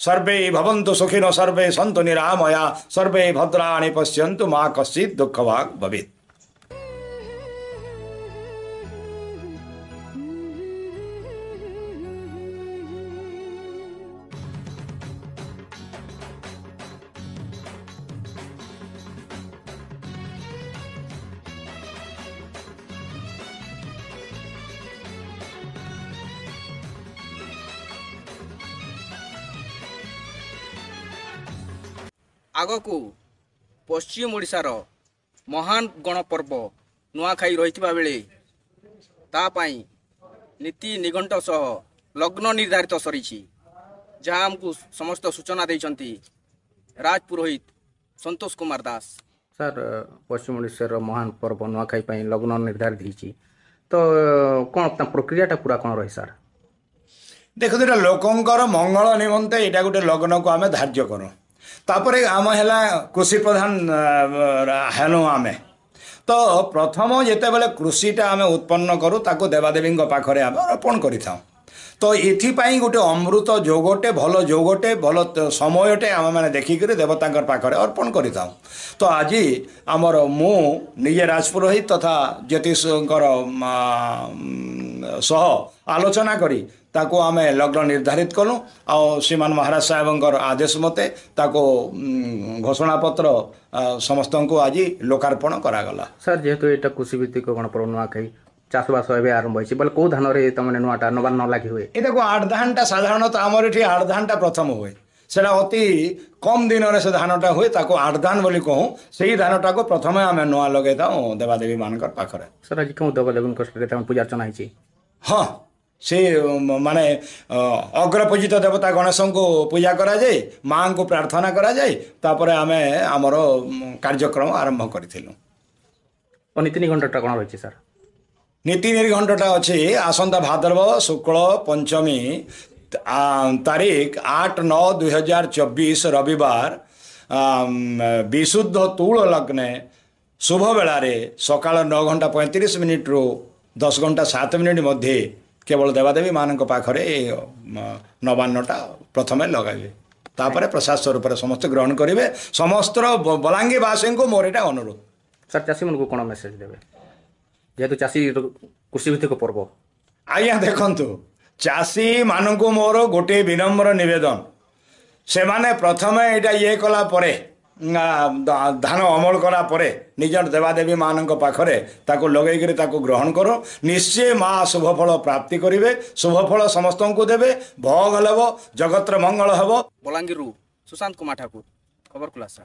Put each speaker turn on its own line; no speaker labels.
सर्वे भवन्तु सुखिनो सर्वे सन्तु निरामया सर्वे भद्राणि पश्यन्तु मा कश्चित् दुःखभाग् भवेत्।
आगकू पश्चिम ओडिशार महान गणपर्व नुआखाई रही बेले तापाई नीति निघंट सह लग्न निर्धारित सरी जहाँ आमको समस्त सूचना देइछंती राजपुरोहित संतोष कुमार दास।
सर पश्चिम ओडिशार महान पर्व नुआखाई लग्न निर्धारित होती तो कौन प्रक्रियाटा पूरा कौन रही सर?
देखो ये लोकंर मंगल निमंते यहाँ गोटे लग्न को आम धार्य करूँ तापर आम है कृषि प्रधान हेलु आम तो प्रथम जिते बड़े कृषिटा आम उत्पन्न करूँ ताको देवादेवी पाखे आम अर्पण कर तो ये गोटे अमृत जोगटे भल जोगटे भल समयटे आम मैंने देखिक देवता पाखे अर्पण कर तो आज आमर मु निजे राजपुरोहित तथा ज्योतिषकर सह आलोचना करी ताको आमे लग्न निर्धारित कलु आ श्रीमान महाराज साहेबंकर आदेश मते ताको घोषणा पत्र समस्त को आज लोकार्पण करागला।
सर जेहेतु यहाँ कृषि भित्तिक गणपर्व नुआखाई चाषबास आरंभ होती बोले कौ धान तुम नुआटा नबान न लगी हुए? ये
देखो 8 धानटा साधारणतः आमर ये 8 धानटा प्रथम हुए से अति कम दिन से धानटा हुए ताको 8 धान बोली कहूँ से धानटा को प्रथम आम नुआ लगे था देवादेवी मान पाखे।
सर आज क्यों देवादेवी पूजा अर्चना होती? हाँ
से माने अग्र पूजित देवता गणेश को पूजा करा जाए माँ को प्रार्थना करा जाए तापर आमे आमर कार्यक्रम आरंभ करूँ।
नीति निघंटा कौन रही सर?
नीति निर्घंटा अच्छी आसंता भाद्रव शुक्ल पंचमी तारीख 8/9/2024 रविवार विशुद्ध तूल लग्ने शुभ बेलारे सकाल 9:35 रु 10:07 मध्य केवल देवादेवी मान पाखे नवान्नटा प्रथम लगाइबे तापर प्रसाद स्वरूप समस्त ग्रहण करेंगे समस्त बलांगीरवासी को मोर यहाँ अनुरोध।
सर चाषी मन को कौन मेसेज देवे जेहेतु चाषी कृषि भित्तिक पर्व?
आज्ञा देखु चाषी मान को मोर गोटे विनम्र निवेदन से माने प्रथम यहाँ ये कला परे धान अमल कला परे निज देवादेवी मान पाखे ताको लगेकरी ताको ग्रहण करो निश्चय माँ शुभफल प्राप्ति करेंगे शुभफल समस्त को देवे भोग हब जगतर मंगल हब।
बलांगीर सुशांत कुमार ठाकुर खबर खुलासा।